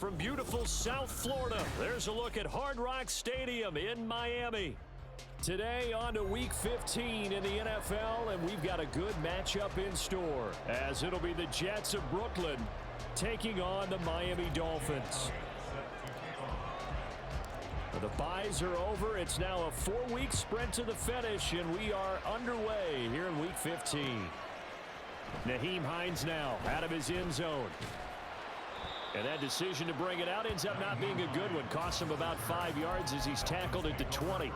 from beautiful South Florida, there's a look at Hard Rock Stadium in Miami. Today on to Week 15 in the NFL, and we've got a good matchup in store, as it'll be the Jets of Brooklyn taking on the Miami Dolphins. The byes are over. It's now a 4-week sprint to the finish, and we are underway here in Week 15. Nyheim Hines now out of his end zone. And that decision to bring it out ends up not being a good one. Costs him about 5 yards as he's tackled at the 20.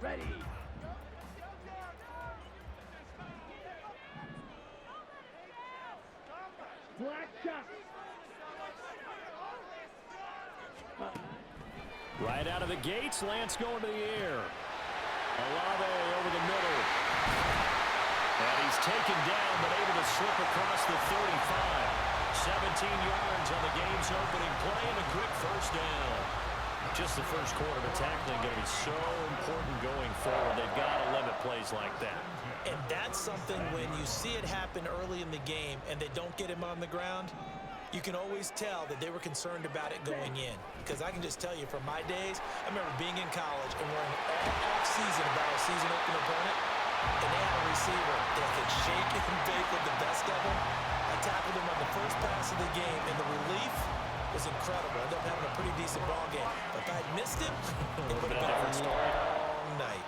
Ready. Black shot. Right out of the gates, Lance going to the air. Olave over the middle. And he's taken down, but able to slip across the 35. 17 yards on the game's opening play and a quick first down. Just the first quarter of tackling going to be so important going forward. They've got to limit plays like that. And that's something when you see it happen early in the game and they don't get him on the ground, you can always tell that they were concerned about it going in. Because I can just tell you from my days, I remember being in college and worrying all off-season about a season-opening opponent, and they had a receiver that could shake and bake with the best of them. I tackled him on the first pass of the game, and the relief was incredible. I ended up having a pretty decent ball game. But if I had missed him, it would have been a different story all night.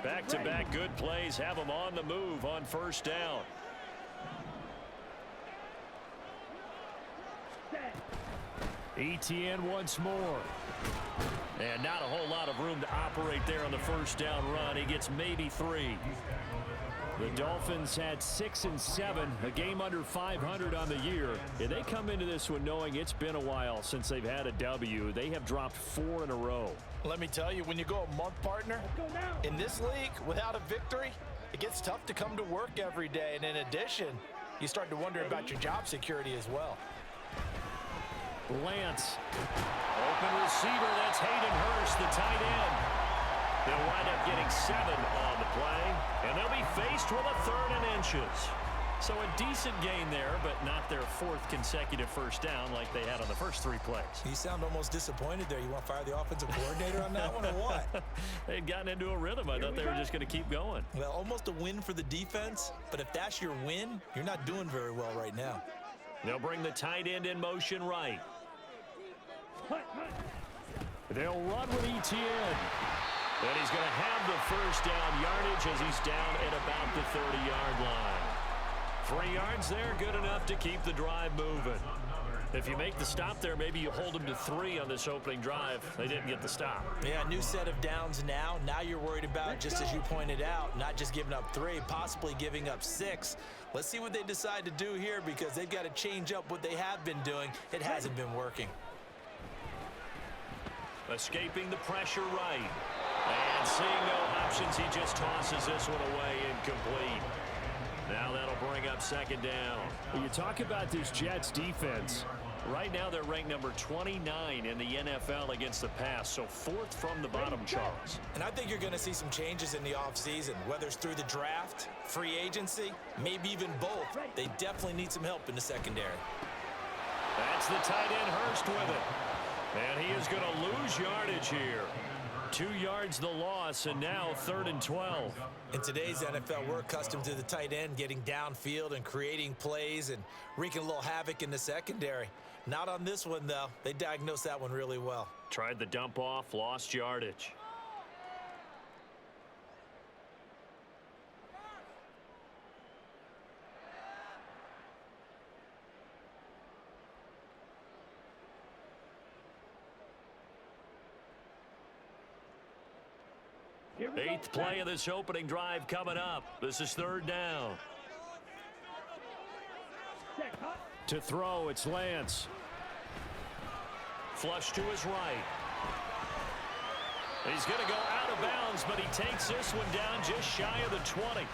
Back-to-back good plays have them on the move on first down. ETN once more. And not a whole lot of room to operate there on the first down run. He gets maybe 3. The Dolphins had 6 and 7, a game under 500 on the year. And they come into this one knowing it's been a while since they've had a W. They have dropped 4 in a row. Let me tell you, when you go a month, partner, in this league, without a victory, it gets tough to come to work every day. And in addition, you start to wonder about your job security as well. Lance. Open receiver, that's Hayden Hurst, the tight end. They'll wind up getting 7 on the play, and they'll be faced with a 3rd and inches. So a decent gain there, but not their 4th consecutive first down like they had on the first 3 plays. You sound almost disappointed there. You want to fire the offensive coordinator on that one or what? They'd gotten into a rhythm. I thought they were just going to keep going. Well, almost a win for the defense, but if that's your win, you're not doing very well right now. They'll bring the tight end in motion right. They'll run with ETN. And he's going to have the first down yardage as he's down at about the 30-yard line. 3 yards there, good enough to keep the drive moving. If you make the stop there, maybe you hold them to 3 on this opening drive. They didn't get the stop. Yeah, new set of downs now. Now you're worried about, just as you pointed out, not just giving up 3, possibly giving up 6. Let's see what they decide to do here because they've got to change up what they have been doing. It hasn't been working. Escaping the pressure right. And seeing no options, he just tosses this one away incomplete. Now that'll bring up 2nd down. When you talk about this Jets defense, right now they're ranked number 29 in the NFL against the pass, so 4th from the bottom, Charles. And I think you're going to see some changes in the offseason, whether it's through the draft, free agency, maybe even both. They definitely need some help in the secondary. That's the tight end Hurst with it. And he is going to lose yardage here. 2 yards the loss, and now 3rd and 12. In today's NFL, we're accustomed to the tight end getting downfield and creating plays and wreaking a little havoc in the secondary. Not on this one, though. They diagnosed that one really well. Tried the dump off, lost yardage. Eighth play of this opening drive coming up. This is 3rd down. To throw, it's Lance. Flush to his right. He's going to go out of bounds, but he takes this one down just shy of the 20.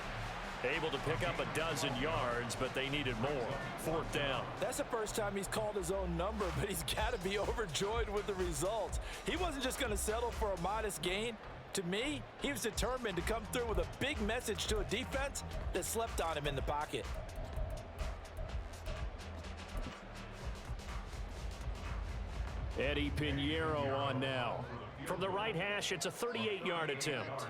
Able to pick up a dozen yards, but they needed more. Fourth down. That's the first time he's called his own number, but he's got to be overjoyed with the results. He wasn't just going to settle for a modest gain. To me, he was determined to come through with a big message to a defense that slept on him in the pocket. Eddie Pinheiro on now. From the right hash, it's a 38-yard attempt.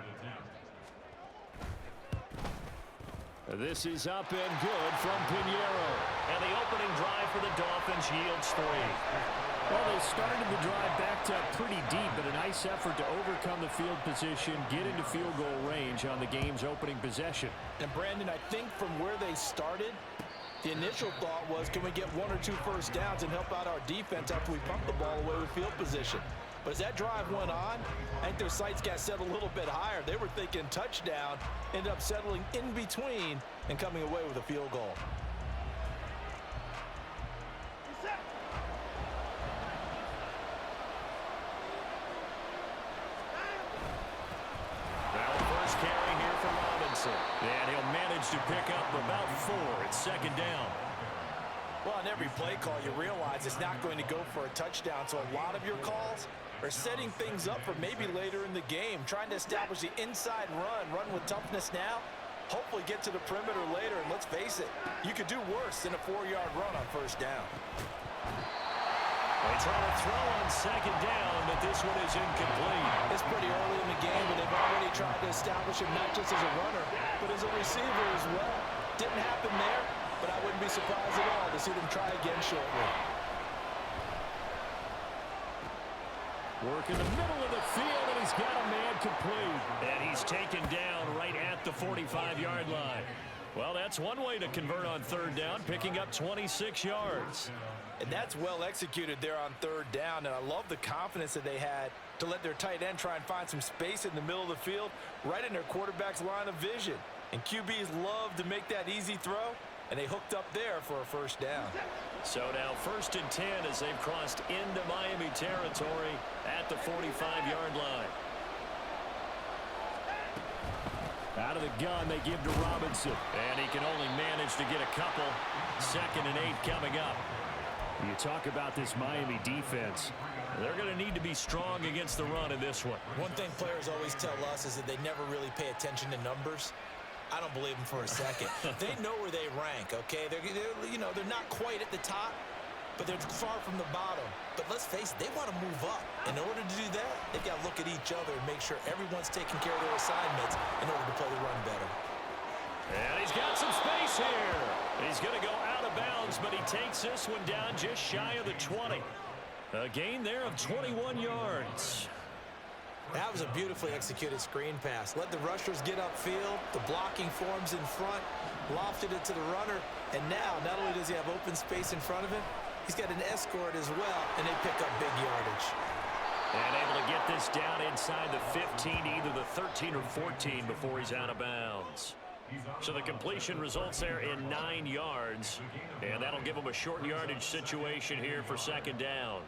This is up and good from Pinheiro. And the opening drive for the Dolphins yields 3. Well, they started the drive backed up pretty deep, but a nice effort to overcome the field position, get into field goal range on the game's opening possession. And Brandon, I think from where they started, the initial thought was, can we get 1 or 2 first downs and help out our defense after we pump the ball away with field position? But as that drive went on, I think their sights got set a little bit higher. They were thinking touchdown, ended up settling in between and coming away with a field goal. First carry here for Robinson. And he'll manage to pick up about 4. It's second down. Well, on every play call, you realize it's not going to go for a touchdown. So a lot of your calls are setting things up for maybe later in the game, trying to establish the inside run with toughness now, hopefully get to the perimeter later. And let's face it, you could do worse than a 4-yard run on first down. They try to throw on second down, but this one is incomplete. It's pretty early in the game, but they've already tried to establish him not just as a runner, but as a receiver as well. Didn't happen there, but I wouldn't be surprised at all to see them try again shortly. Work in the middle of the field, and he's got a man complete. And he's taken down right at the 45-yard line. Well, that's one way to convert on third down, picking up 26 yards. And that's well executed there on third down, and I love the confidence that they had to let their tight end try and find some space in the middle of the field, right in their quarterback's line of vision. And QBs love to make that easy throw, and they hooked up there for a first down. So now first and 10 as they've crossed into Miami territory at the 45-yard line. Out of the gun, they give to Robinson. And he can only manage to get a couple. Second and 8 coming up. You talk about this Miami defense. They're going to need to be strong against the run in this one. One thing players always tell us is that they never really pay attention to numbers. I don't believe them for a second. They know where they rank, okay? They're not quite at the top, but they're far from the bottom. But let's face it, they want to move up. In order to do that, they've got to look at each other and make sure everyone's taking care of their assignments in order to play the run better. And he's got some space here. He's going to go out of bounds, but he takes this one down just shy of the 20. A gain there of 21 yards. That was a beautifully executed screen pass. Let the rushers get upfield. The blocking forms in front. Lofted it to the runner. And now, not only does he have open space in front of him, he's got an escort as well, and they pick up big yardage. And able to get this down inside the 15, either the 13 or 14 before he's out of bounds. So the completion results there in 9 yards, and that'll give them a short yardage situation here for second down.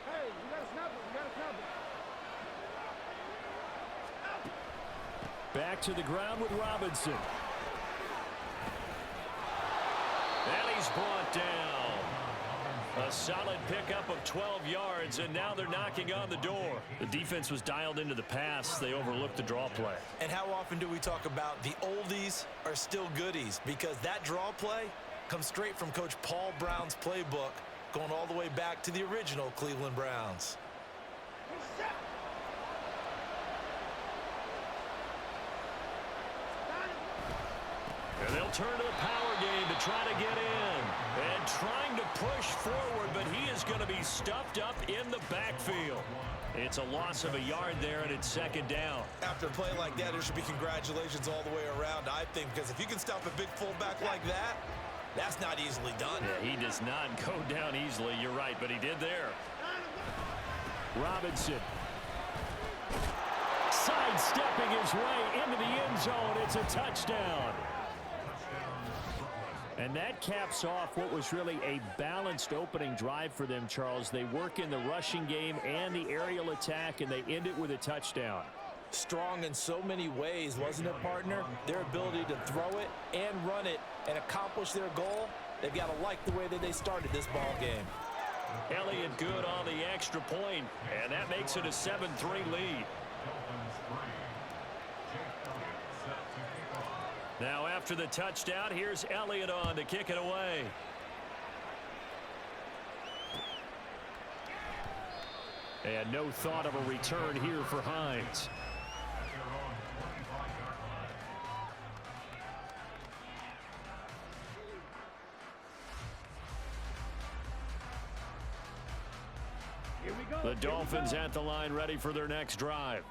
Hey, you gotta snap it. You gotta snap it. Back to the ground with Robinson. And he's brought down. A solid pickup of 12 yards, and now they're knocking on the door. The defense was dialed into the pass. They overlooked the draw play. And how often do we talk about the oldies are still goodies? Because that draw play comes straight from Coach Paul Brown's playbook, going all the way back to the original Cleveland Browns. And they'll turn to the power game to try to get in. And trying to push forward, but he is going to be stuffed up in the backfield. It's a loss of a yard there, and it's second down. After a play like that, there should be congratulations all the way around, I think, because if you can stop a big fullback like that, that's not easily done. Yeah, he does not go down easily. You're right, but he did there. Robinson. Sidestepping his way into the end zone. It's a touchdown. And that caps off what was really a balanced opening drive for them, Charles. They work in the rushing game and the aerial attack, and they end it with a touchdown. Strong in so many ways, wasn't it, partner? Their ability to throw it and run it and accomplish their goal, they've got to like the way that they started this ball game. Elliott good on the extra point, and that makes it a 7-3 lead. Now after the touchdown, here's Elliott on to kick it away. And no thought of a return here for Hines. The Dolphins at the line ready for their next drive.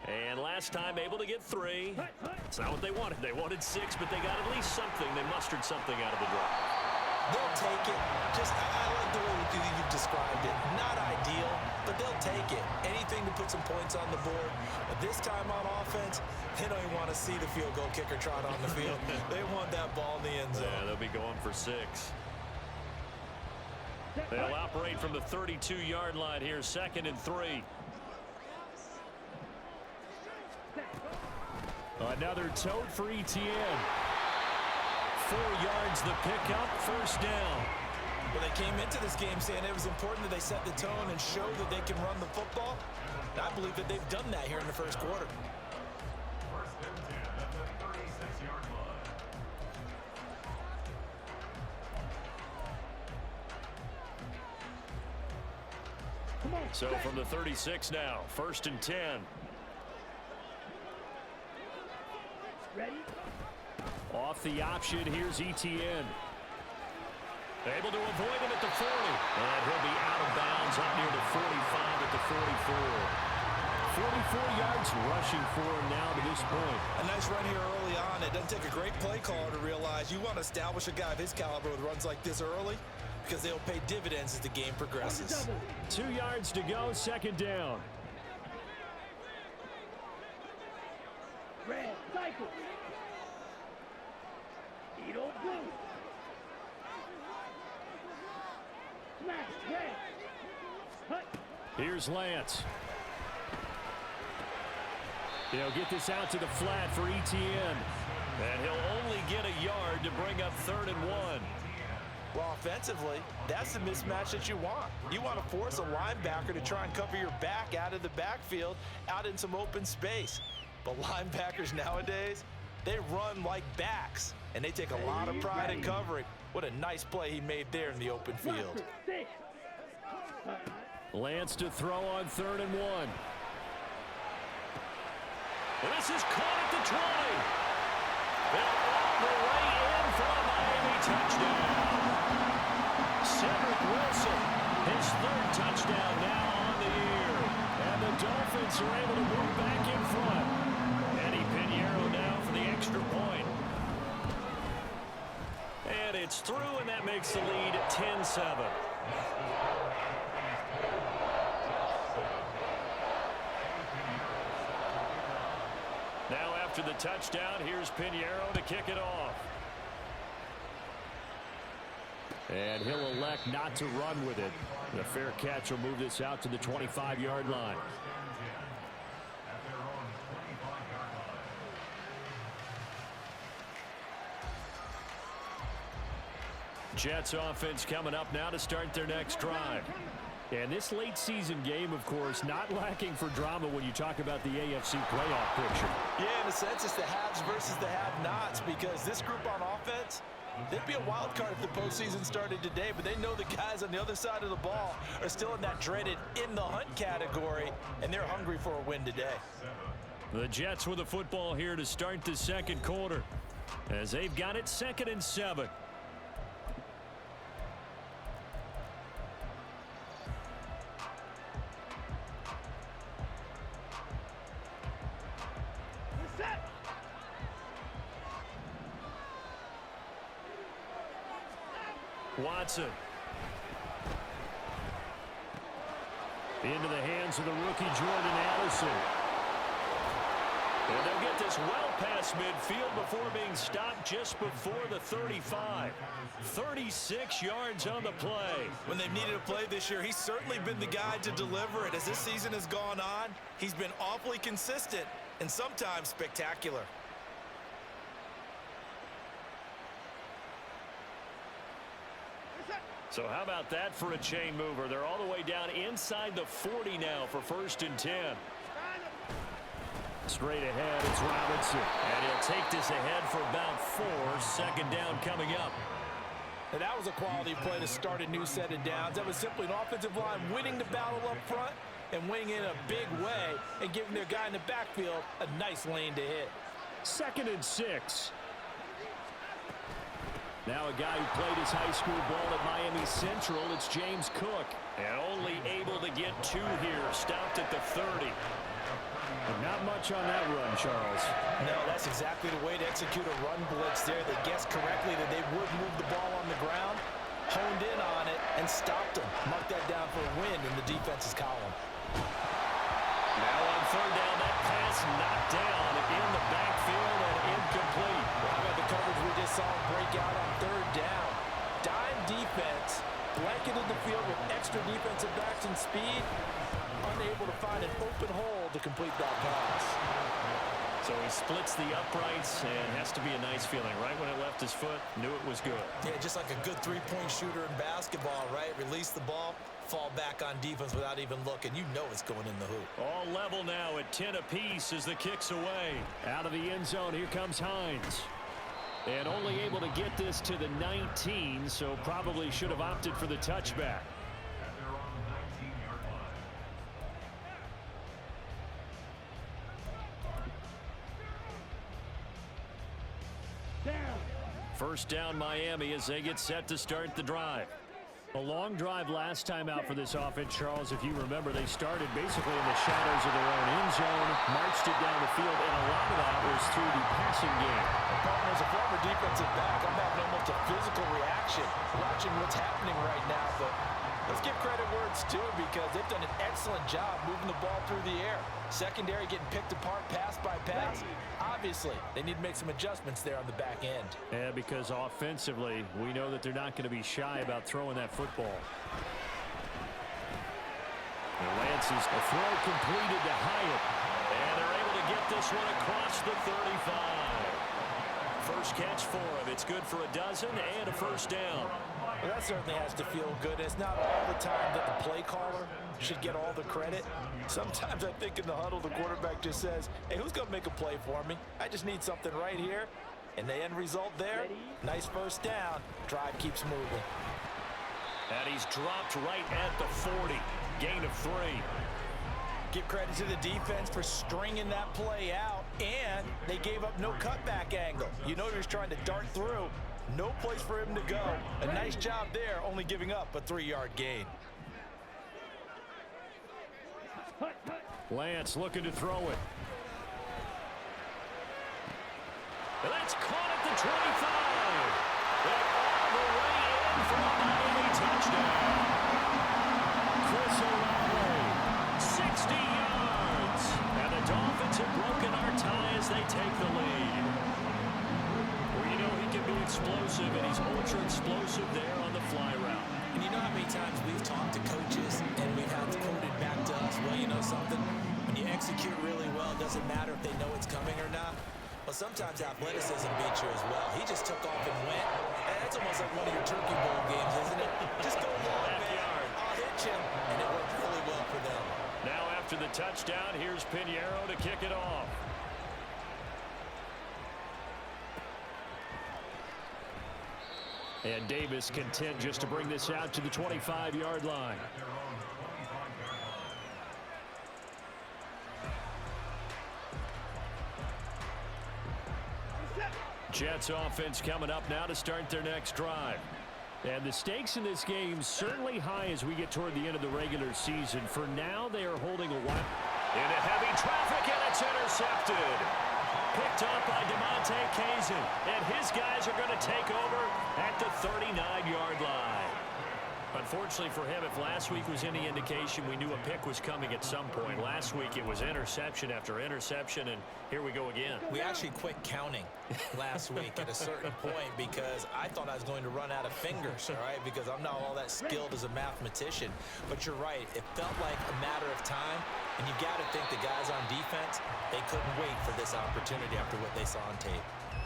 And last time able to get 3. It's not what they wanted. They wanted 6, but they got at least something. They mustered something out of the drive. They'll take it. I like the way you've described it. Not ideal, but they'll take it. Anything to put some points on the board. But this time on offense, they don't even want to see the field goal kicker trot on the field. They want that ball in the end zone. Yeah, they'll be going for 6. They'll operate from the 32-yard line here, 2nd and 3. Another tote for Etienne. 4 yards the pickup, 1st down. Well, they came into this game saying it was important that they set the tone and show that they can run the football. I believe that they've done that here in the 1st quarter. So from the 36 now, 1st and 10. Ready? Off the option, here's Etienne. Able to avoid him at the 40. And he'll be out of bounds up near the 45 at the 44. 44 yards rushing for him now to this point. A nice run here early on. It doesn't take a great play caller to realize you want to establish a guy of his caliber with runs like this early, because they'll pay dividends as the game progresses. 2 yards to go, 2nd down. Red, cycle. Edo blue. Smash, red. Hut. Here's Lance. He'll get this out to the flat for Etienne. And he'll only get a yard to bring up 3rd and 1. Well, offensively, that's the mismatch that you want. You want to force a linebacker to try and cover your back out of the backfield, out in some open space. But linebackers nowadays, they run like backs, and they take a lot of pride in covering. What a nice play he made there in the open field. Lance to throw on 3rd and 1. This is caught at the 20. And all the way in for a Miami touchdown. Cedric Wilson, his 3rd touchdown now on the year. And the Dolphins are able to move back in front. Eddie Pinheiro now for the extra point. And it's through, and that makes the lead 10-7. Now after the touchdown, here's Pinheiro to kick it off. And he'll elect not to run with it. The fair catch will move this out to the 25-yard line. Jets offense coming up now to start their next drive. And this late season game, of course, not lacking for drama when you talk about the AFC playoff picture. Yeah, in a sense, it's the haves versus the have-nots, because this group on offense, they'd be a wild card if the postseason started today, but they know the guys on the other side of the ball are still in that dreaded in the hunt category, and they're hungry for a win today. The Jets with the football here to start the 2nd quarter, as they've got it 2nd and 7. Watson. Into the hands of the rookie Jordan Addison. And they'll get this well past midfield before being stopped just before the 35. 36 yards on the play. When they've needed a play this year, he's certainly been the guy to deliver it. As this season has gone on, he's been awfully consistent and sometimes spectacular. So how about that for a chain mover? They're all the way down inside the 40 now for 1st and 10. Straight ahead, it's Robinson. And he'll take this ahead for about 4. 2nd down coming up. And that was a quality play to start a new set of downs. That was simply an offensive line winning the battle up front and winning in a big way and giving their guy in the backfield a nice lane to hit. 2nd and 6. Now a guy who played his high school ball at Miami Central, it's James Cook. And only able to get 2 here, stopped at the 30. But not much on that run, Charles. No, that's exactly the way to execute a run blitz there. They guessed correctly that they would move the ball on the ground, honed in on it, and stopped them. Mark that down for a win in the defense's column. Now on 3rd down, that pass knocked down in the backfield and incomplete. Well, how about the coverage we just saw break out on 3rd down? Dime defense, blanketed the field with extra defensive backs and speed, unable to find an open hole to complete that pass. So he splits the uprights and has to be a nice feeling. Right when it left his foot, knew it was good. Yeah, just like a good three-point shooter in basketball, right? Release the ball, fall back on defense without even looking. You know it's going in the hoop. All level now at 10 apiece as the kick's away. Out of the end zone, here comes Hines. And only able to get this to the 19, so probably should have opted for the touchback. First down Miami as they get set to start the drive. A long drive last time out for this offense, Charles. If you remember, they started basically in the shadows of their own end zone, marched it down the field, and a lot of that was through the passing game. As a former defensive back, I'm having almost a physical reaction watching what's happening right now. But let's give credit where it's due because they've done an excellent job moving the ball through the air. Secondary getting picked apart pass by pass. Obviously, they need to make some adjustments there on the back end. Yeah, because offensively, we know that they're not going to be shy about throwing that football. And Lance's a throw completed to Hyatt. And they're able to get this one across the 35. First catch for him. It's good for a dozen and a 1st down. Well, that certainly has to feel good. It's not all the time that the play caller should get all the credit. Sometimes I think in the huddle, the quarterback just says, hey, who's going to make a play for me? I just need something right here. And the end result there, nice 1st down. Drive keeps moving. And he's dropped right at the 40. Gain of 3. Give credit to the defense for stringing that play out, and they gave up no cutback angle. You know he was trying to dart through. No place for him to go. A nice job there, only giving up a 3-yard gain. Lance looking to throw it. And that's caught at the 25. And all the way in for a Miami touchdown. Chris Olave, 60 yards. And the Dolphins have broken our tie as they take the lead. Well, you know he can be explosive, and he's ultra explosive there on the fly route. And you know how many times we've talked to coaches and we've had it quoted back to us, well, you know something? When you execute really well, it doesn't matter if they know it's coming or not. Well, sometimes athleticism beats you as well. He just took off and went. And that's almost like one of your Turkey Bowl games, isn't it? Just go long, man. I'll hit you. And it worked really well for them. Now after the touchdown, here's Pinheiro to kick it off. And Davis content just to bring this out to the 25-yard line. Jets offense coming up now to start their next drive. And the stakes in this game certainly high as we get toward the end of the regular season. For now, they are holding a while. Into heavy traffic, and it's intercepted. Picked up by DeMonte Kazin. And his guys are going to take over at the 39-yard line. Unfortunately for him, if last week was any indication, we knew a pick was coming at some point. Last week it was interception after interception, and here we go again. We actually quit counting last week at a certain point because I thought I was going to run out of fingers, all right, because I'm not all that skilled as a mathematician. But you're right. It felt like a matter of time, and you got to think the guys on defense, they couldn't wait for this opportunity after what they saw on tape.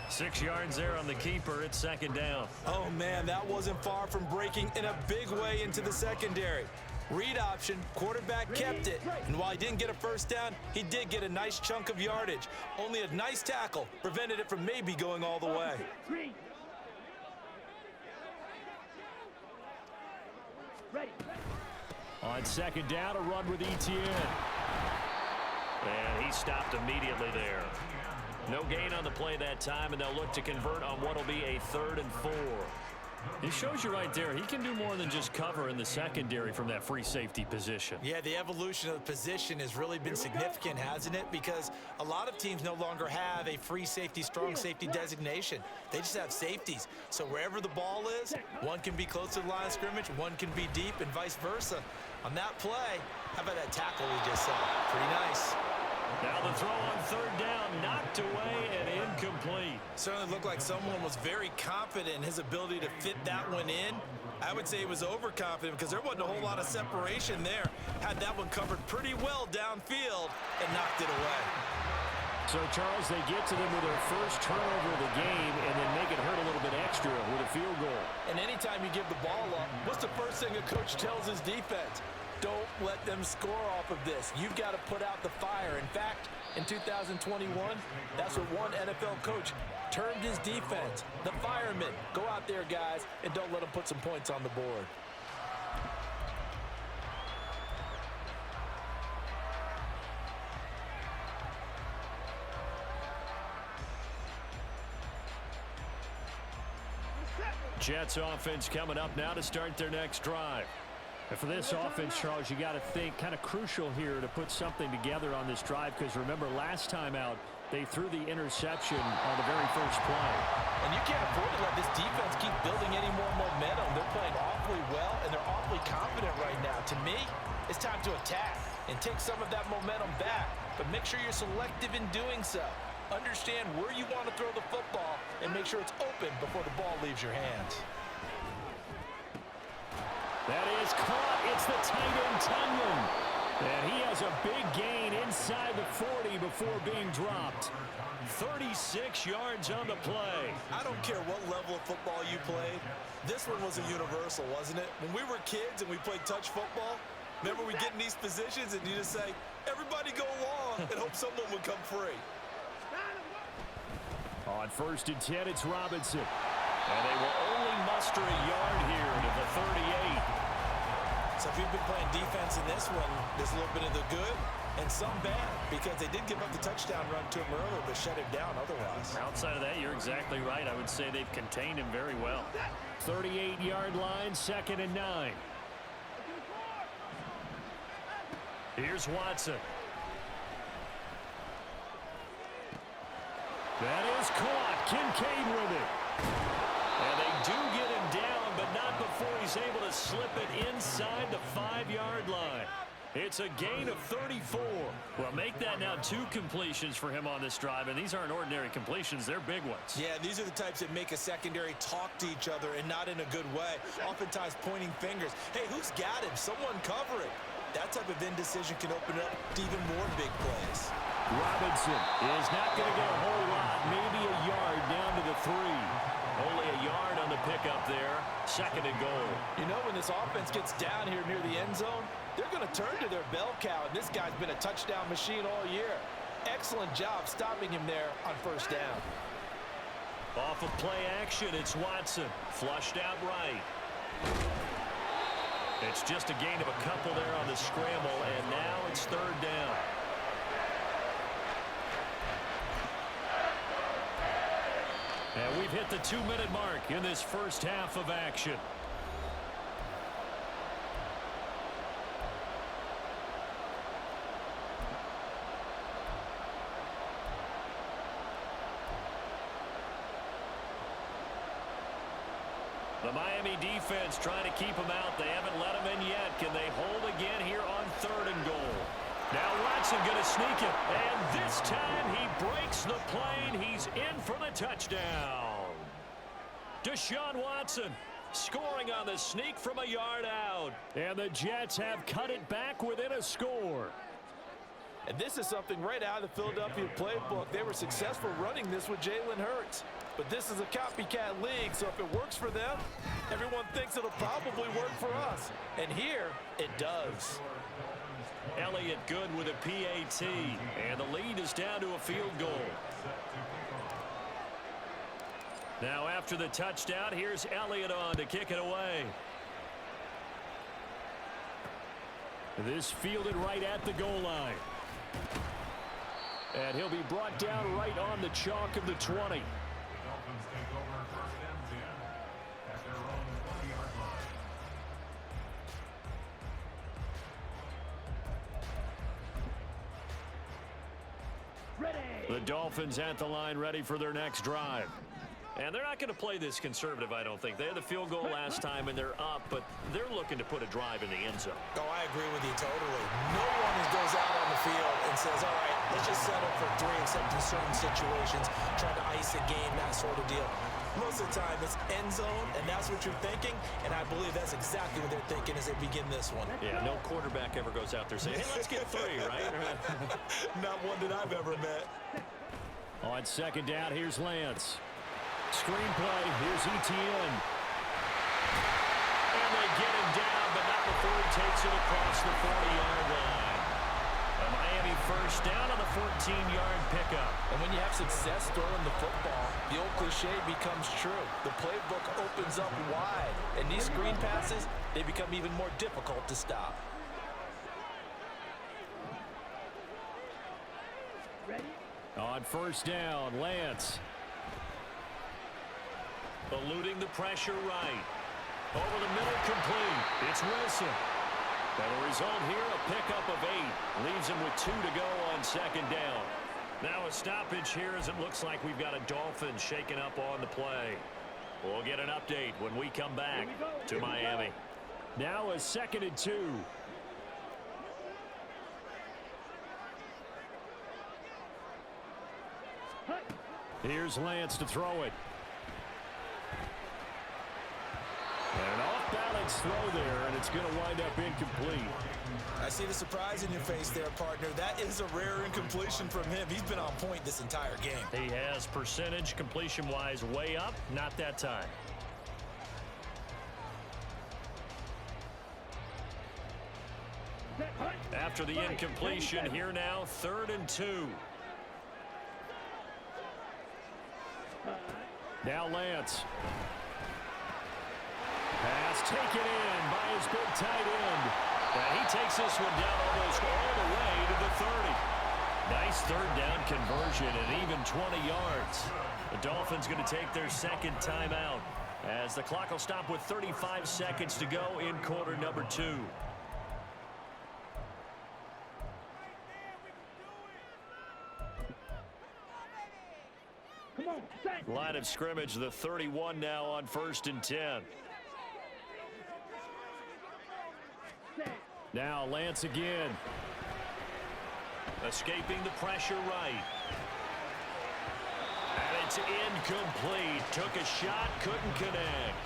6 yards there on the keeper. It's second down. Oh, man, that wasn't far from breaking in a big way into the secondary. Read option, quarterback kept it, and while he didn't get a first down, he did get a nice chunk of yardage. Only a nice tackle prevented it from maybe going all the way. Ready. On second down, a run with Etienne. And he stopped immediately there. No gain on the play that time, and they'll look to convert on what will be a 3rd and 4. It shows you right there, he can do more than just cover in the secondary from that free safety position. Yeah, the evolution of the position has really been significant, hasn't it? Because a lot of teams no longer have a free safety, strong safety designation. They just have safeties. So wherever the ball is, one can be close to the line of scrimmage, one can be deep, and vice versa. On that play, how about that tackle we just saw? Pretty nice. Now the throw on 3rd down, knocked away and incomplete. Certainly looked like someone was very confident in his ability to fit that one in. I would say he was overconfident because there wasn't a whole lot of separation there. Had that one covered pretty well downfield and knocked it away. So, Charles, they get to them with their first turnover of the game and then make it hurt a little bit extra with a field goal. And anytime you give the ball up, what's the first thing a coach tells his defense? Don't let them score off of this. You've got to put out the fire. In fact, in 2021, that's what one NFL coach termed his defense. The firemen. Go out there, guys, and don't let them put some points on the board. Jets offense coming up now to start their next drive. And for this offense, Charles, you got to think kind of crucial here to put something together on this drive because remember last time out they threw the interception on the very first play. And you can't afford to let this defense keep building any more momentum. They're playing awfully well and they're awfully confident right now. To me, it's time to attack and take some of that momentum back, but make sure you're selective in doing so. Understand where you want to throw the football and make sure it's open before the ball leaves your hands. That is caught. It's the tight end, Tunyon. And he has a big gain inside the 40 before being dropped. 36 yards on the play. I don't care what level of football you played. This one was a universal, wasn't it? When we were kids and we played touch football, remember we get in these positions and you just say, everybody go long and hope someone would come free. On 1st and 10, it's Robinson. And they will only muster a yard here to the 38. So if you've been playing defense in this one, there's a little bit of the good and some bad because they did give up the touchdown run to him earlier but shut him down otherwise. Outside of that, you're exactly right. I would say they've contained him very well. 38-yard line, 2nd and 9. Here's Watson. That is caught. Kincaid with it. And they do get him down, but not before he's able to slip it inside the 5-yard line. It's a gain of 34. Well, make that now 2 completions for him on this drive, and these aren't ordinary completions. They're big ones. Yeah, these are the types that make a secondary talk to each other and not in a good way. Oftentimes pointing fingers. Hey, who's got him? Someone cover it. That type of indecision can open up to even more big plays. Robinson is not going to get a whole lot, maybe a yard down to the 3. Only a yard on the pickup there, 2nd and goal. You know, when this offense gets down here near the end zone, they're going to turn to their bell cow, and this guy's been a touchdown machine all year. Excellent job stopping him there on 1st down. Off of play action, it's Watson, flushed out right. It's just a gain of a couple there on the scramble, and now it's 3rd down. And we've hit the 2-minute mark in this first half of action. The Miami defense trying to keep him out. They haven't let him in yet. Can they hold again here on 3rd and goal? Now Watson going to sneak it. And this time he breaks the plane. He's in for the touchdown. Deshaun Watson scoring on the sneak from a yard out. And the Jets have cut it back within a score. And this is something right out of the Philadelphia playbook. They were successful running this with Jalen Hurts. But this is a copycat league, so if it works for them, everyone thinks it'll probably work for us. And here, it does. Elliott good with a PAT. And the lead is down to a field goal. Now after the touchdown, here's Elliott on to kick it away. This fielded right at the goal line. And he'll be brought down right on the chalk of the 20. Dolphins take over 1st and 10 at their own 20-yard line. Ready. The Dolphins at the line, ready for their next drive. And they're not going to play this conservative, I don't think. They had the field goal last time, and they're up, but they're looking to put a drive in the end zone. Oh, I agree with you totally. No one goes out on the field and says, all right, let's just settle for 3, except in certain situations, trying to ice a game, that sort of deal. Most of the time, it's end zone, and that's what you're thinking, and I believe that's exactly what they're thinking as they begin this one. Yeah, no quarterback ever goes out there saying, hey, let's get 3, right? Not one that I've ever met. On 2nd down, here's Lance. Screenplay, here's Etienne. And they get him down, but not before he takes it across the 40-yard line. A Miami 1st down on the 14-yard pickup. And when you have success throwing the football, the old cliche becomes true. The playbook opens up wide, and these screen passes, they become even more difficult to stop. Ready. On 1st down, Lance. Eluding the pressure right. Over the middle, complete. It's Wilson. And the result here, a pickup of 8. Leaves him with 2 to go on 2nd down. Now a stoppage here as it looks like we've got a Dolphins shaking up on the play. We'll get an update when we come back to Miami. Now a 2nd and 2. Here's Lance to throw it. And an off-balance throw there, and it's going to wind up incomplete. I see the surprise in your face there, partner. That is a rare incompletion from him. He's been on point this entire game. He has percentage completion-wise way up, not that time. After the incompletion, here now, 3rd and 2. Now Lance. Pass taken in by his big tight end. And he takes this one down almost all the way to the 30. Nice 3rd down conversion and even 20 yards. The Dolphins going to take their 2nd timeout as the clock will stop with 35 seconds to go in quarter number 2. Come on, set. Line of scrimmage, the 31 now on 1st and 10. Set. Now Lance again. Escaping the pressure right. And it's incomplete. Took a shot, couldn't connect.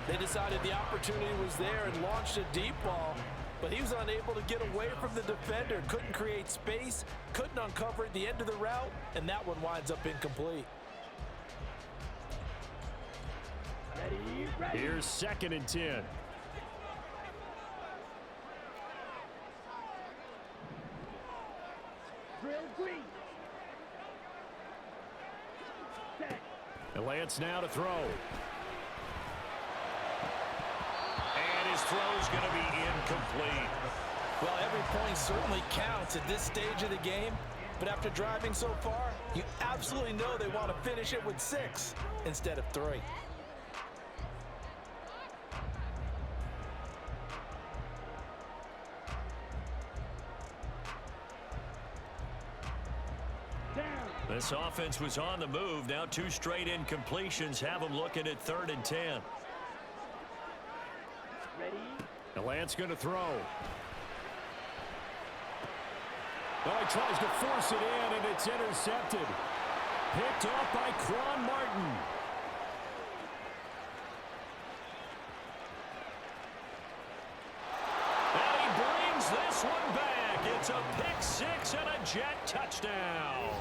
They decided the opportunity was there and launched a deep ball, but he was unable to get away from the defender. Couldn't create space, couldn't uncover at the end of the route, and that one winds up incomplete. Ready, ready. Here's 2nd and 10. Drill green. Set. And Lance now to throw. And his throw's going to be incomplete. Well, every point certainly counts at this stage of the game, but after driving so far, you absolutely know they want to finish it with 6 instead of 3. Down. This offense was on the move. Now 2 straight incompletions have them looking at 3rd and 10. Lance going to throw. Oh, he tries to force it in, and it's intercepted. Picked off by Quan Martin. And he brings this one back. It's a pick six and a Jet touchdown.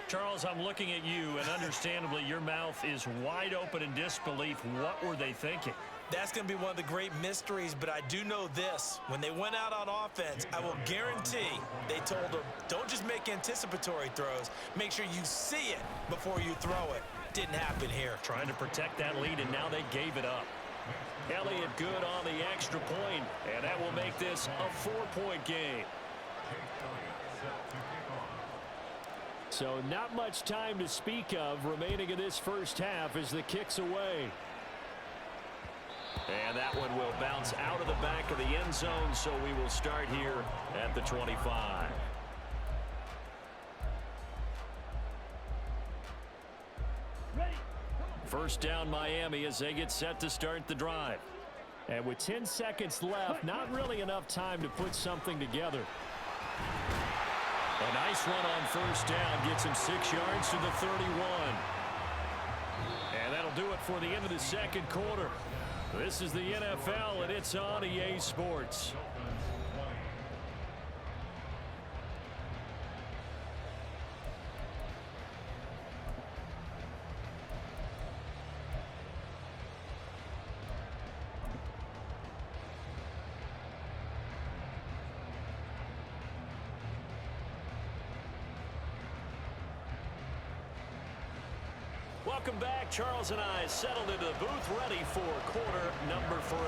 Charles, I'm looking at you, and understandably, your mouth is wide open in disbelief. What were they thinking? That's going to be one of the great mysteries, but I do know this. When they went out on offense, I will guarantee they told them, don't just make anticipatory throws. Make sure you see it before you throw it. Didn't happen here. Trying to protect that lead, and now they gave it up. Elliott good on the extra point, and that will make this a 4-point game. So not much time to speak of remaining in this first half as the kick's away. And that one will bounce out of the back of the end zone, so we will start here at the 25. Ready. First down Miami as they get set to start the drive. And with 10 seconds left, not really enough time to put something together. A nice run on first down gets him 6 yards to the 31. And that'll do it for the end of the second quarter. This is the NFL, and it's on EA Sports. Welcome back. Charles and I settled into the booth ready for quarter number 3.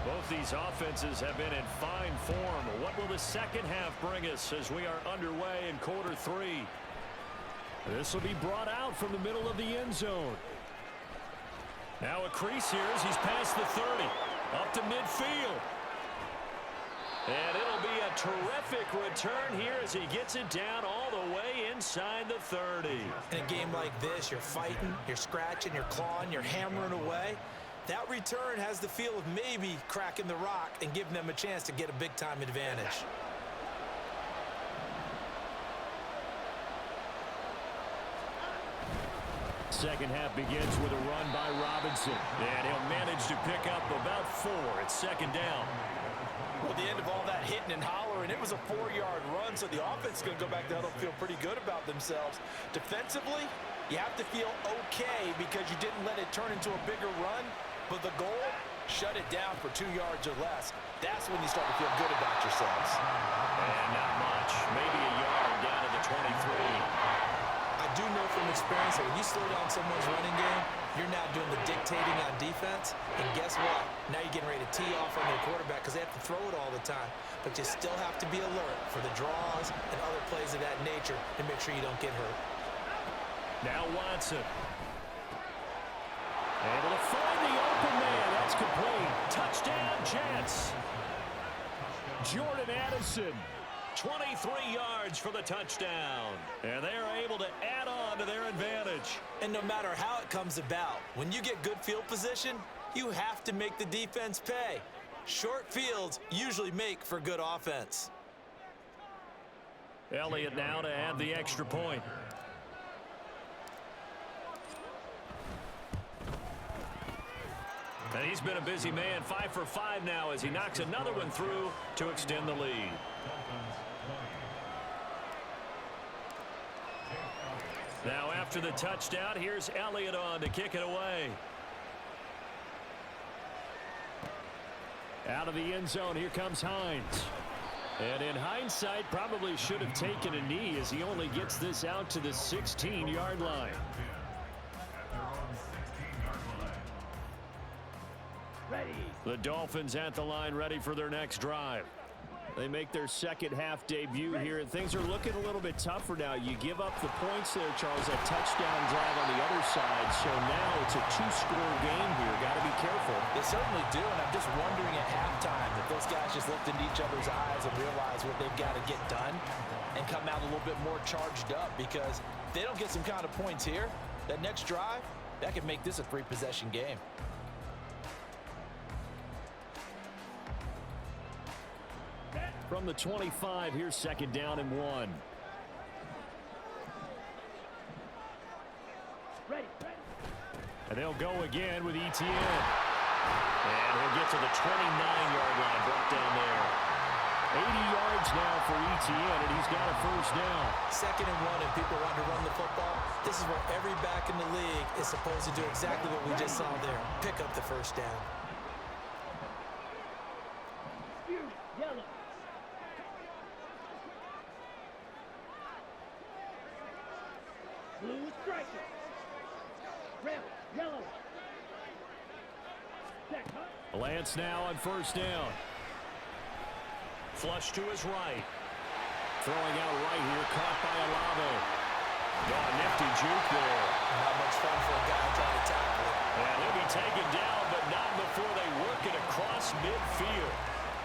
Both these offenses have been in fine form. What will the second half bring us as we are underway in quarter 3? This will be brought out from the middle of the end zone. Now a crease here as he's past the 30. Up to midfield. And it'll be a terrific return here as he gets it down all the way inside the 30. In a game like this, you're fighting, you're scratching, you're clawing, you're hammering away. That return has the feel of maybe cracking the rock and giving them a chance to get a big-time advantage. Second half begins with a run by Robinson. And he'll manage to pick up about 4 at second down. Well, the end of all that hitting and hollering, it was a 4-yard run, so the offense is going to go back down and feel pretty good about themselves. Defensively, you have to feel okay because you didn't let it turn into a bigger run, but the goal, shut it down for 2 yards or less. That's when you start to feel good about yourselves. And not much, maybe a yard down to the 23. I do know from experience that when you slow down someone's running game, you're now doing the dictating on defense. And guess what? Now you're getting ready to tee off on their quarterback because they have to throw it all the time. But you still have to be alert for the draws and other plays of that nature to make sure you don't get hurt. Now Watson. Able to find the open man. That's complete. Touchdown, Jets. Jordan Addison. 23 yards for the touchdown. And they're able to add on to their advantage. And no matter how it comes about, when you get good field position, you have to make the defense pay. Short fields usually make for good offense. Elliott now to add the extra point. And he's been a busy man, 5 for 5 now as he knocks another one through to extend the lead. Now after the touchdown, here's Elliott on to kick it away. Out of the end zone, here comes Hines. And in hindsight, probably should have taken a knee as he only gets this out to the 16-yard line. Ready. The Dolphins at the line ready for their next drive. They make their second half debut here, and things are looking a little bit tougher now. You give up the points there, Charles, that touchdown drive on the other side. So now it's a 2-score game here. Got to be careful. They certainly do, and I'm just wondering at halftime if those guys just looked into each other's eyes and realize what they've got to get done and come out a little bit more charged up, because if they don't get some kind of points here, that next drive, That could make this a three-possession game. From the 25, here's second down and 1. Ready. And they'll go again with ETN. And he'll get to the 29-yard line, brought down there. 80 yards now for ETN, and he's got a first down. Second and 1, and people want to run the football. This is where every back in the league is supposed to do exactly what we just saw there. Pick up the first down. Yellow. Blue striker. Red, yellow. Check, huh? Lance now on first down. Flush to his right. Throwing out right here, caught by Olave. Oh, nifty juke there. Not much fun for a guy trying to tackle it. And he'll be taken down, but not before they work it across midfield.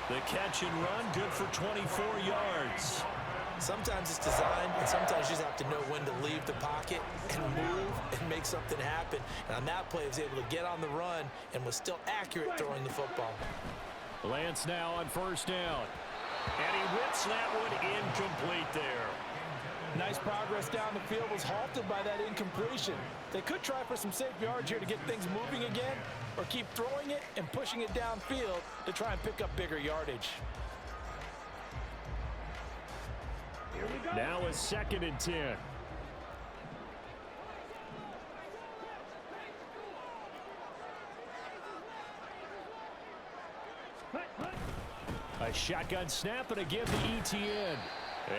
The catch and run, good for 24 yards. Sometimes it's designed, and sometimes you just have to know when to leave the pocket and move and make something happen. And on that play, he was able to get on the run and was still accurate throwing the football. Lance now on first down. And he whips that one incomplete there. Nice progress down the field, was halted by that incompletion. They could try for some safe yards here to get things moving again, or keep throwing it and pushing it downfield to try and pick up bigger yardage. Here we go. Now a second and 10. A shotgun snap, and again to ETN.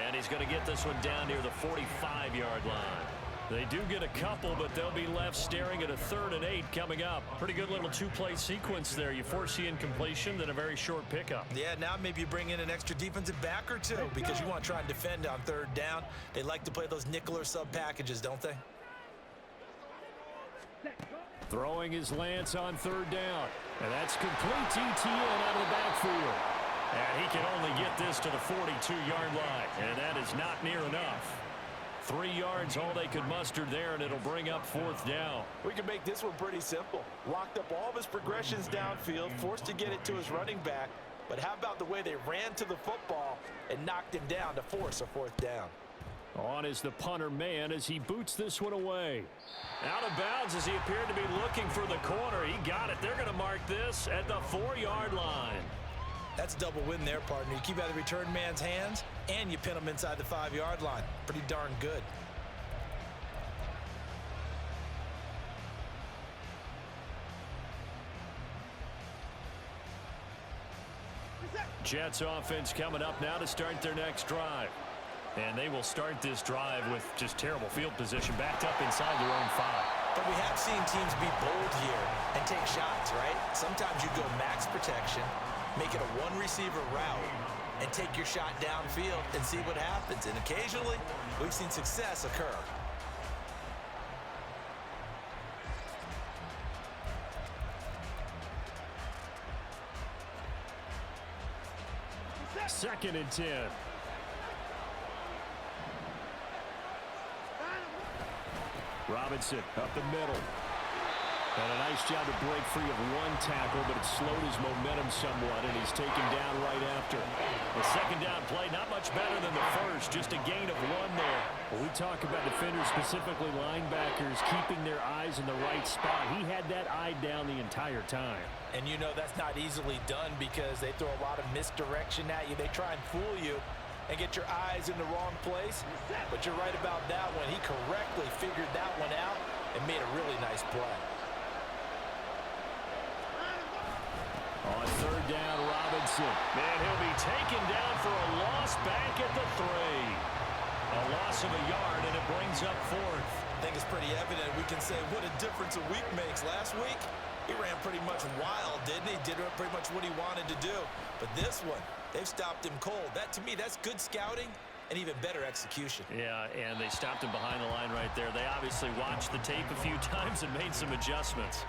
And he's going to get this one down near the 45-yard line. They do get a couple, but they'll be left staring at a 3rd and 8 coming up. Pretty good little two-play sequence there. You force the incompletion, then a very short pickup. Yeah, now maybe you bring in an extra defensive back or two because you want to try and defend on 3rd down. They like to play those nickel or sub packages, don't they? Throwing his Lance on 3rd down. And that's complete to ETN out of the backfield. And he can only get this to the 42-yard line. And that is not near enough. 3 yards, all they could muster there, and it'll bring up 4th down. We can make this one pretty simple. Locked up all of his progressions downfield, forced to get it to his running back. But how about the way they ran to the football and knocked him down to force a 4th down? On is the punter man as he boots this one away. Out of bounds as he appeared to be looking for the corner. He got it. They're going to mark this at the 4-yard line. That's a double win there, partner. You keep out of the return man's hands, and you pin him inside the 5-yard line. Pretty darn good. Jets offense coming up now to start their next drive. And they will start this drive with just terrible field position, backed up inside their own 5. But we have seen teams be bold here and take shots, right? Sometimes you go max protection, make it a one-receiver route, and take your shot downfield and see what happens. And occasionally, we've seen success occur. Second and 10. Robinson up the middle. And a nice job to break free of one tackle, but it slowed his momentum somewhat, and he's taken down right after. The second down play, not much better than the first, just a gain of 1 there. When we talk about defenders, specifically linebackers, keeping their eyes in the right spot, he had that eye down the entire time. And you know that's not easily done because they throw a lot of misdirection at you. They try and fool you and get your eyes in the wrong place. But you're right about that one. He correctly figured that one out and made a really nice play. On third down, Robinson. And he'll be taken down for a loss back at the 3. A loss of a yard, and it brings up 4th. I think it's pretty evident. We can say what a difference a week makes. Last week, he ran pretty much wild, didn't he? Did pretty much what he wanted to do. But this one, they've stopped him cold. That, to me, that's good scouting and even better execution. Yeah, and they stopped him behind the line right there. They obviously watched the tape a few times and made some adjustments.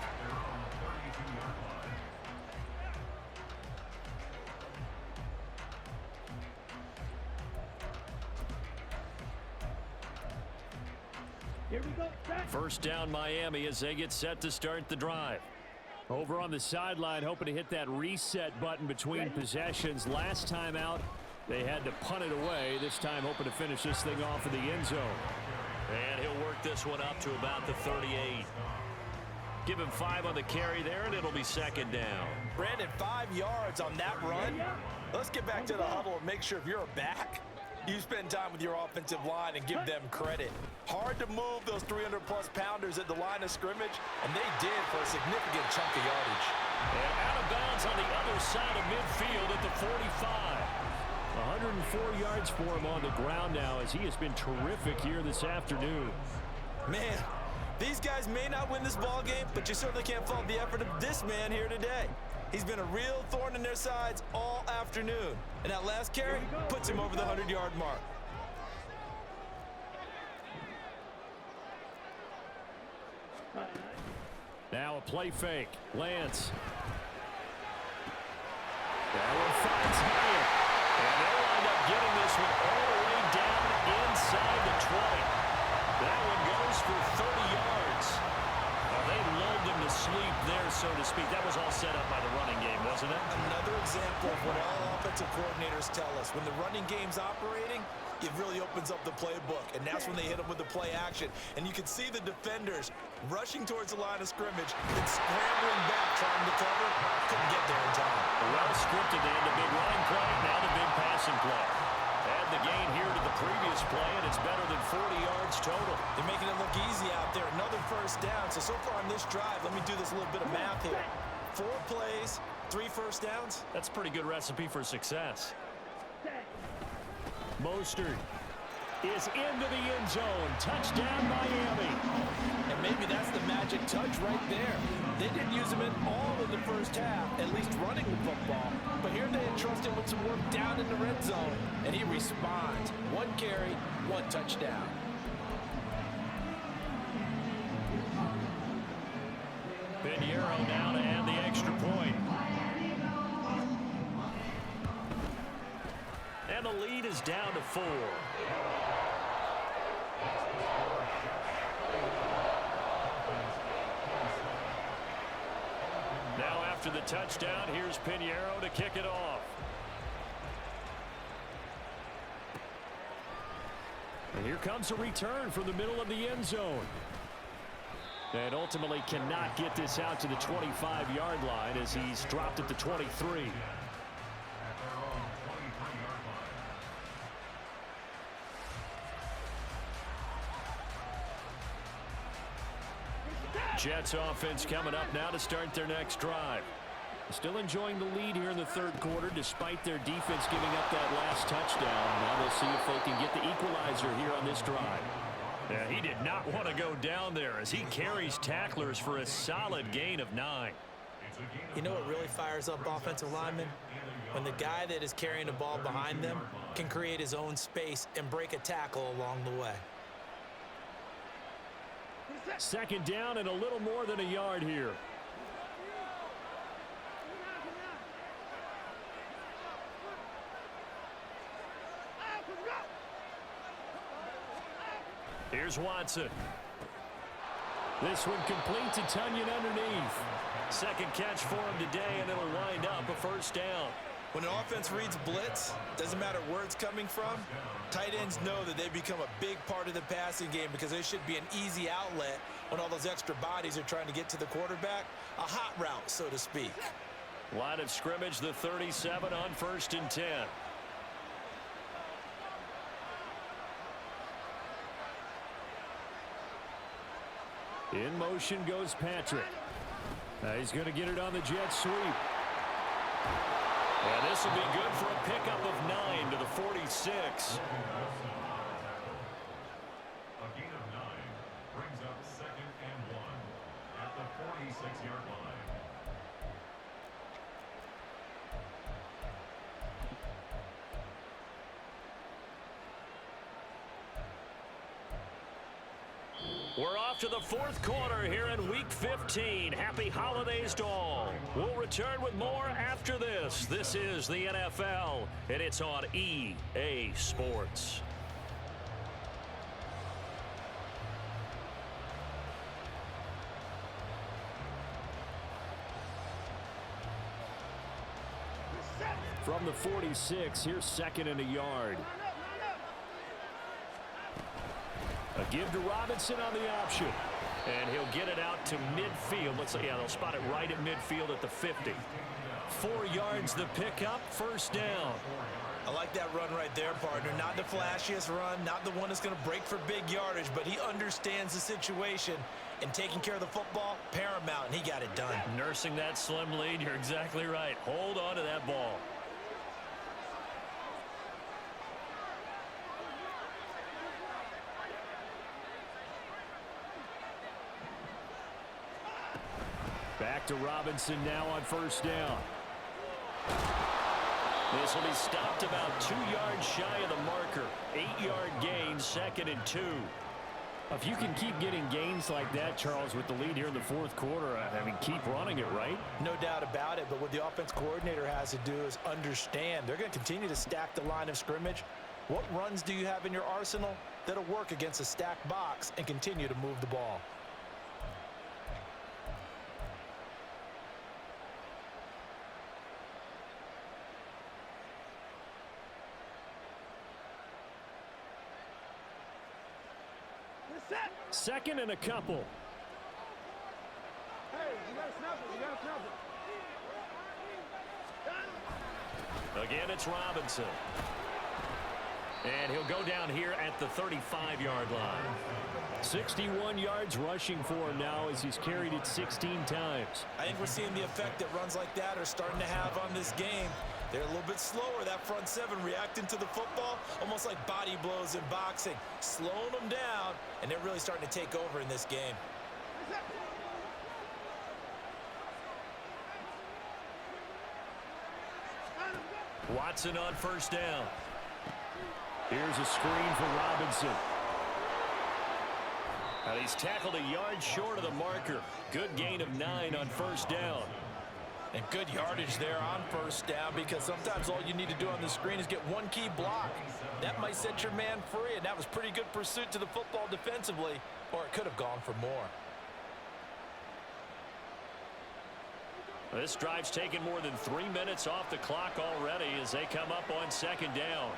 Here we go. Back. First down Miami as they get set to start the drive. Over on the sideline, hoping to hit that reset button between possessions. Last time out, they had to punt it away. This time hoping to finish this thing off in the end zone. And he'll work this one up to about the 38. Give him 5 on the carry there, and it'll be second down. Brandon, 5 yards on that run. Let's get back to the huddle and make sure if you're a back, you spend time with your offensive line and give them credit. Hard to move those 300-plus pounders at the line of scrimmage, and they did for a significant chunk of yardage. And out of bounds on the other side of midfield at the 45. 104 yards for him on the ground now as he has been terrific here this afternoon. Man, these guys may not win this ball game, but you certainly can't fault the effort of this man here today. He's been a real thorn in their sides all afternoon. And that last carry puts him over the 100-yard mark. Now a play fake. Lance. That one finds Hyatt. And they'll wind up getting this one all the way down inside the 20. That one goes for 30 yards. They lulled him to sleep there, so to speak. That was all set up by the running game, wasn't it? Another example of what all offensive coordinators tell us. When the running game's operating, it really opens up the playbook, and that's when they hit him with the play action. And you can see the defenders rushing towards the line of scrimmage and scrambling back trying to cover. Couldn't get there in time. Well scripted. They had the big running play, now the big passing play. Add the gain here to the previous play, and it's better than 40 yards total. They're making it look easy out there. Another first down. So far on this drive, let me do this little bit of math here. 4 plays, 3 first downs. That's a pretty good recipe for success. Mostert is into the end zone. Touchdown, Miami. And maybe that's the magic touch right there. They didn't use him at all in the first half, at least running the football. But here they entrust him with some work down in the red zone, and he responds. 1 carry, 1 touchdown. Pinheiro now to add the extra point. And the lead is down to 4. Now after the touchdown, here's Pinheiro to kick it off. And here comes a return from the middle of the end zone. And ultimately cannot get this out to the 25-yard line as he's dropped at the 23. Jets offense coming up now to start their next drive. Still enjoying the lead here in the third quarter despite their defense giving up that last touchdown. Now they'll see if they can get the equalizer here on this drive. Yeah, he did not want to go down there as he carries tacklers for a solid gain of 9. You know what really fires up offensive linemen? When the guy that is carrying the ball behind them can create his own space and break a tackle along the way. Second down and a little more than a yard here. Here's Watson. This one complete to Tunyon underneath. Second catch for him today, and it'll wind up a first down. When an offense reads blitz, doesn't matter where it's coming from, tight ends know that they become a big part of the passing game because they should be an easy outlet when all those extra bodies are trying to get to the quarterback. A hot route, so to speak. Line of scrimmage, the 37 on 1st and 10. In motion goes Patrick. He's going to get it on the jet sweep. And this will be good for a pickup of 9 to the 46. A gain of 9 brings up 2nd and 1 at the 46-yard line. We're off to the 4th quarter here in Week 15. Happy holidays to all. We'll return with more after this. This is the NFL, and it's on EA Sports. From the 46, here's second and a yard. A give to Robinson on the option. And he'll get it out to midfield. Let's see, yeah, they'll spot it right at midfield at the 50. 4 yards the pickup, first down. I like that run right there, partner. Not the flashiest run, not the one that's going to break for big yardage, but he understands the situation, and taking care of the football, paramount, and he got it done. Nursing that slim lead, you're exactly right. Hold on to that ball. Back to Robinson now on first down. This will be stopped about 2 yards shy of the marker. 8-yard gain, second and 2. If you can keep getting gains like that, Charles, with the lead here in the fourth quarter, I mean, keep running it, right? No doubt about it, but what the offense coordinator has to do is understand they're going to continue to stack the line of scrimmage. What runs do you have in your arsenal that'll work against a stacked box and continue to move the ball? Second and a couple. Hey, you gotta snap it. You gotta snap it. Again, it's Robinson. And he'll go down here at the 35-yard line. 61 yards rushing for him now as he's carried it 16 times. I think we're seeing the effect that runs like that are starting to have on this game. They're a little bit slower, that front seven, reacting to the football, almost like body blows in boxing, slowing them down, and they're really starting to take over in this game. Watson on first down. Here's a screen for Robinson. And he's tackled a yard short of the marker. Good gain of 9 on first down. And good yardage there on first down, because sometimes all you need to do on the screen is get one key block. That might set your man free, and that was pretty good pursuit to the football defensively, or it could have gone for more. This drive's taken more than 3 minutes off the clock already as they come up on second down.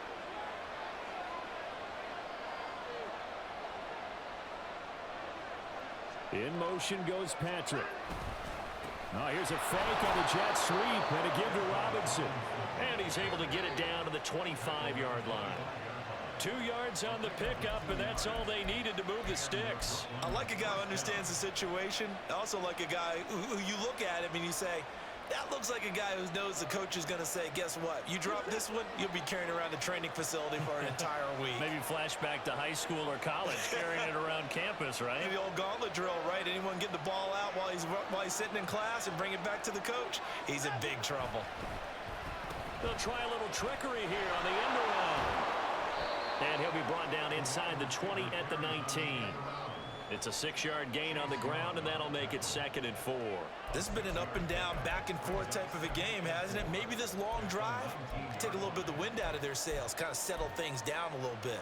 In motion goes Patrick. Now here's a fake on the jet sweep and a give to Robinson. And he's able to get it down to the 25-yard line. 2 yards on the pickup, and that's all they needed to move the sticks. I like a guy who understands the situation. I also like a guy who you look at him and you say, that looks like a guy who knows the coach is going to say, guess what? You drop this one, you'll be carrying around the training facility for an entire week. Maybe flashback to high school or college, carrying it around campus, right? The old gauntlet drill, right? Anyone get the ball out while he's sitting in class and bring it back to the coach? He's in big trouble. They'll try a little trickery here on the end around. And he'll be brought down inside the 20 at the 19. It's a 6-yard gain on the ground, and that'll make it second and 4. This has been an up and down, back and forth type of a game, hasn't it? Maybe this long drive take a little bit of the wind out of their sails, kind of settle things down a little bit.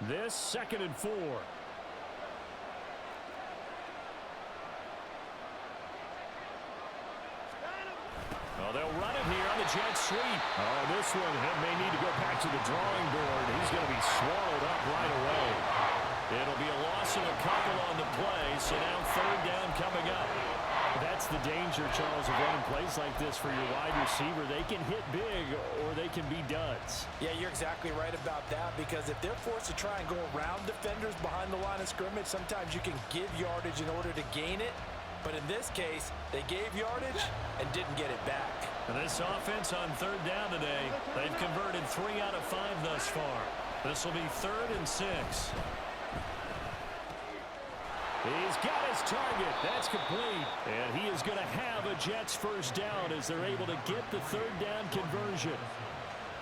This second and 4. Oh, they'll run it here on the jet sweep. Oh, this one may need to go back to the drawing board. He's going to be swallowed up right away. It'll be a loss of a couple on the play, so now third down coming up. That's the danger, Charles, of running plays like this for your wide receiver. They can hit big or they can be duds. Yeah, you're exactly right about that, because if they're forced to try and go around defenders behind the line of scrimmage, sometimes you can give yardage in order to gain it. But in this case, they gave yardage and didn't get it back. And this offense on third down today, they've converted 3 out of 5 thus far. This will be 3rd and 6. He's got his target. That's complete. And he is going to have a Jets first down as they're able to get the third down conversion.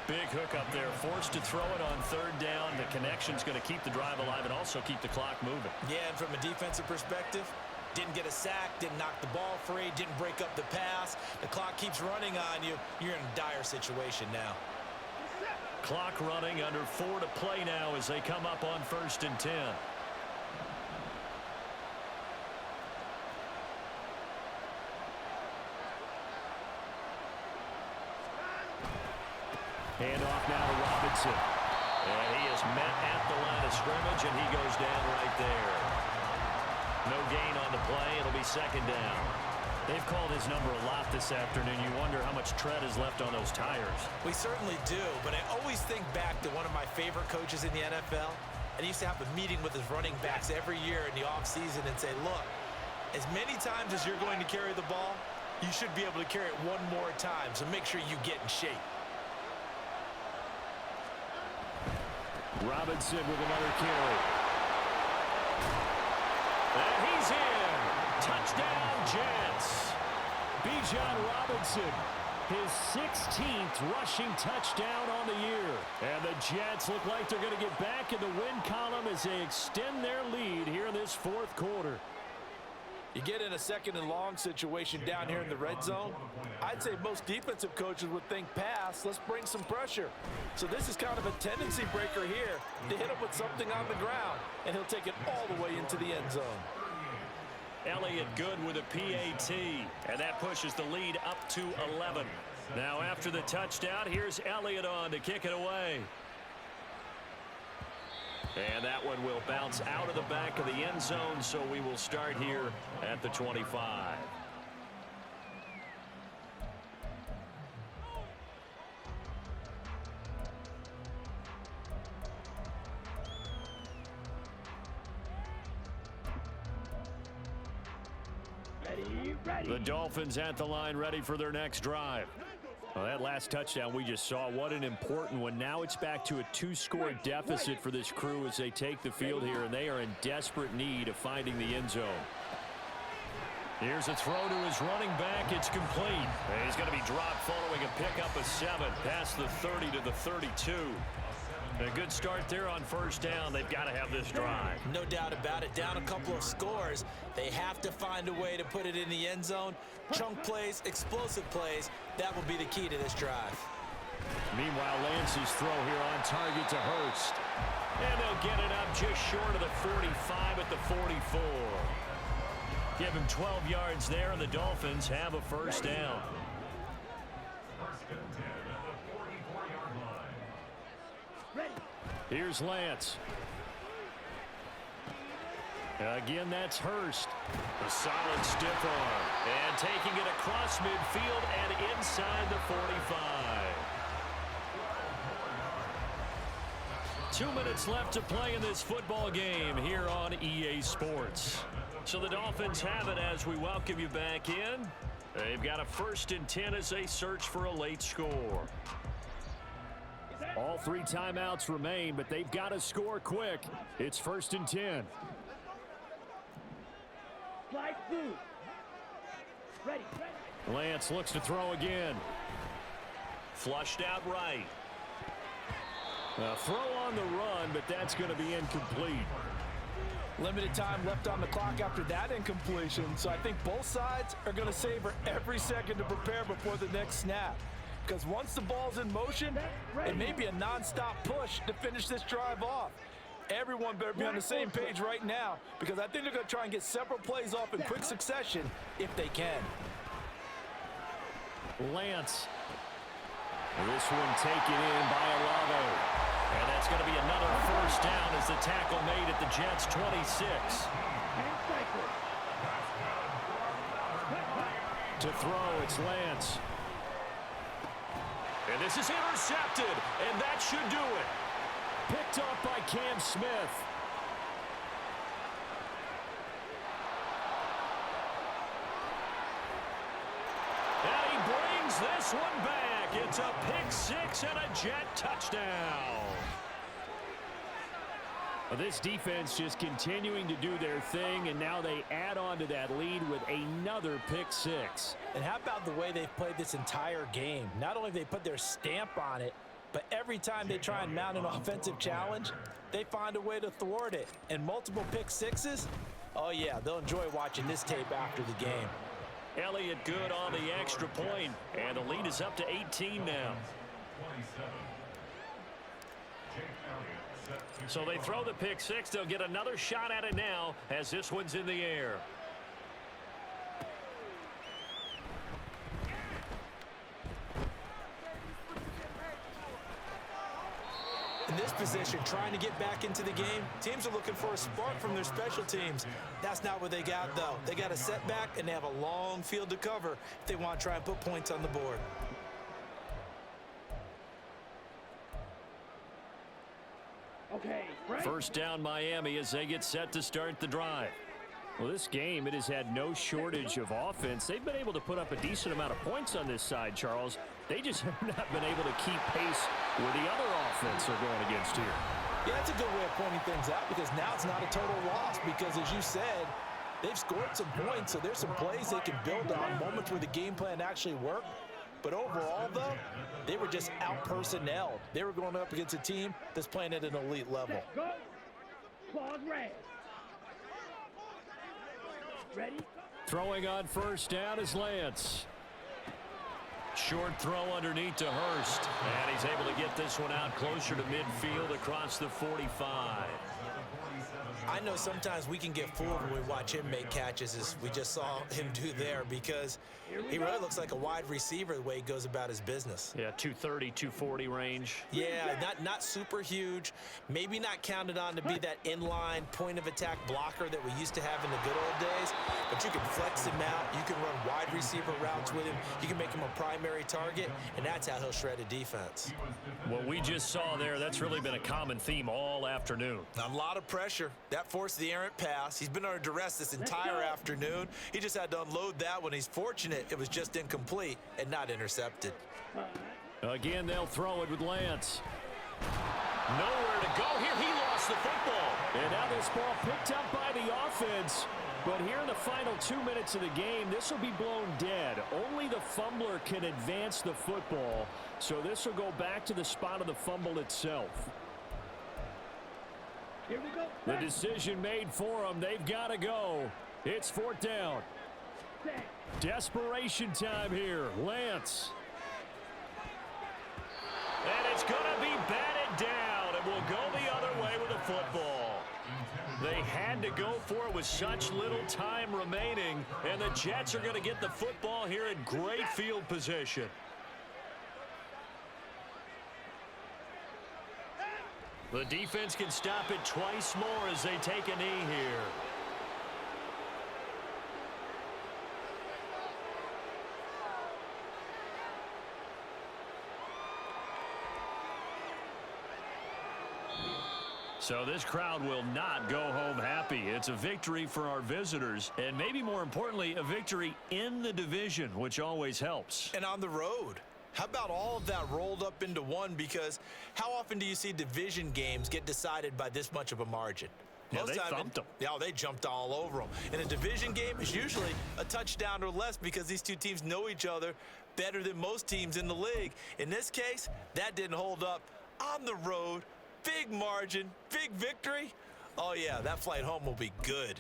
Big hook up there, forced to throw it on third down. The connection's going to keep the drive alive and also keep the clock moving. Yeah, and from a defensive perspective, didn't get a sack, didn't knock the ball free, didn't break up the pass. The clock keeps running on you. You're in a dire situation now. clock running, under 4 to play now as they come up on 1st and 10. Handoff now to Robinson. And he is met at the line of scrimmage, and he goes down right there. No gain on the play. It'll be 2nd down. They've called his number a lot this afternoon. You wonder how much tread is left on those tires. We certainly do, but I always think back to one of my favorite coaches in the NFL, and he used to have a meeting with his running backs every year in the offseason and say, look, as many times as you're going to carry the ball, you should be able to carry it one more time, so make sure you get in shape. Robinson with another carry. And he's in. Touchdown, Jets. Bijan Robinson, his 16th rushing touchdown on the year. And the Jets look like they're going to get back in the win column as they extend their lead here in this 4th quarter. You get in a 2nd and long situation down here in the red zone, I'd say most defensive coaches would think pass, let's bring some pressure. So this is kind of a tendency breaker here to hit him with something on the ground, and he'll take it all the way into the end zone. Elliott good with a PAT, and that pushes the lead up to 11. Now after the touchdown, here's Elliott on to kick it away. And that one will bounce out of the back of the end zone, so we will start here at the 25. The Dolphins at the line, ready for their next drive. Well, that last touchdown we just saw, what an important one. Now it's back to a 2-score deficit for this crew as they take the field here, and they are in desperate need of finding the end zone. Here's a throw to his running back. It's complete. And he's going to be dropped following a pickup of 7 past the 30 to the 32. A good start there on 1st down. They've got to have this drive. No doubt about it. Down a couple of scores. They have to find a way to put it in the end zone. Chunk plays, explosive plays. That will be the key to this drive. Meanwhile, Lance's throw here on target to Hurst. And they'll get it up just short of the 45 at the 44. Give him 12 yards there, and the Dolphins have a 1st down. 1st and 10 at the 44-yard line. Here's Lance. Again, that's Hurst. A solid stiff arm. And taking it across midfield and inside the 45. 2 minutes left to play in this football game here on EA Sports. So the Dolphins have it as we welcome you back in. They've got a 1st and 10 as they search for a late score. All 3 timeouts remain, but they've got to score quick. It's 1st and 10. Slide through. Ready. Lance looks to throw again. Flushed out right. A throw on the run, but that's going to be incomplete. Limited time left on the clock after that incompletion, so I think both sides are going to savor every second to prepare before the next snap. Because once the ball's in motion, it may be a non-stop push to finish this drive off. Everyone better be on the same page right now, because I think they're going to try and get several plays off in quick succession if they can. Lance. This one taken in by Alavo. And that's going to be another 1st down as the tackle made at the Jets' 26. To throw, it's Lance. And this is intercepted, and that should do it. Picked up by Cam Smith. And he brings this one back. It's a pick 6 and a Jet touchdown. Well, this defense just continuing to do their thing, and now they add on to that lead with another pick 6. And how about the way they've played this entire game? Not only have they put their stamp on it, but every time they try and mount an offensive challenge, they find a way to thwart it. And multiple pick 6s, oh yeah, they'll enjoy watching this tape after the game. Elliott good on the extra point, and the lead is up to 18 now. 27. So they throw the pick six. They'll get another shot at it now as this one's in the air. In this position, trying to get back into the game, teams are looking for a spark from their special teams. That's not what they got, though. They got a setback, and they have a long field to cover if they want to try and put points on the board. First down Miami as they get set to start the drive. Well, this game, it has had no shortage of offense. They've been able to put up a decent amount of points on this side, Charles. They just have not been able to keep pace where the other offense are going against here. Yeah, that's a good way of pointing things out because now it's not a total loss because, as you said, they've scored some points, so there's some plays they can build on, moments where the game plan actually worked. But overall, though, they were just out-personnelled. They were going up against a team that's playing at an elite level. Ready? Throwing on first down is Lance. Short throw underneath to Hurst. And he's able to get this one out closer to midfield across the 45. I know sometimes we can get fooled when we watch him make catches, as we just saw him do there, because he really looks like a wide receiver the way he goes about his business. Yeah, 230, 240 range. Yeah, not super huge, maybe not counted on to be that inline point-of-attack blocker that we used to have in the good old days, but you can flex him out, you can run wide receiver routes with him, you can make him a primary target, and that's how he'll shred a defense. What we just saw there, that's really been a common theme all afternoon. A lot of pressure. That forced the errant pass. He's been under duress this entire afternoon. He just had to unload that one. He's fortunate it was just incomplete and not intercepted. Again, they'll throw it with Lance. Nowhere to go here. He lost the football. And now this ball picked up by the offense. But here in the final 2 minutes of the game, this will be blown dead. Only the fumbler can advance the football. So this will go back to the spot of the fumble itself. Here we go. The decision made for them. They've got to go. It's fourth down. Desperation time here. Lance. And it's going to be batted down. It will go the other way with the football. They had to go for it with such little time remaining. And the Jets are going to get the football here in great field position. The defense can stop it twice more as they take a knee here. So this crowd will not go home happy. It's a victory for our visitors, and maybe more importantly, a victory in the division, which always helps. And on the road. How about all of that rolled up into one? Because how often do you see division games get decided by this much of a margin? Yeah, they thumped them. Yeah, they jumped all over them. In a division game, it's usually a touchdown or less because these two teams know each other better than most teams in the league. In this case, that didn't hold up. On the road, big margin, big victory. Oh, yeah, that flight home will be good.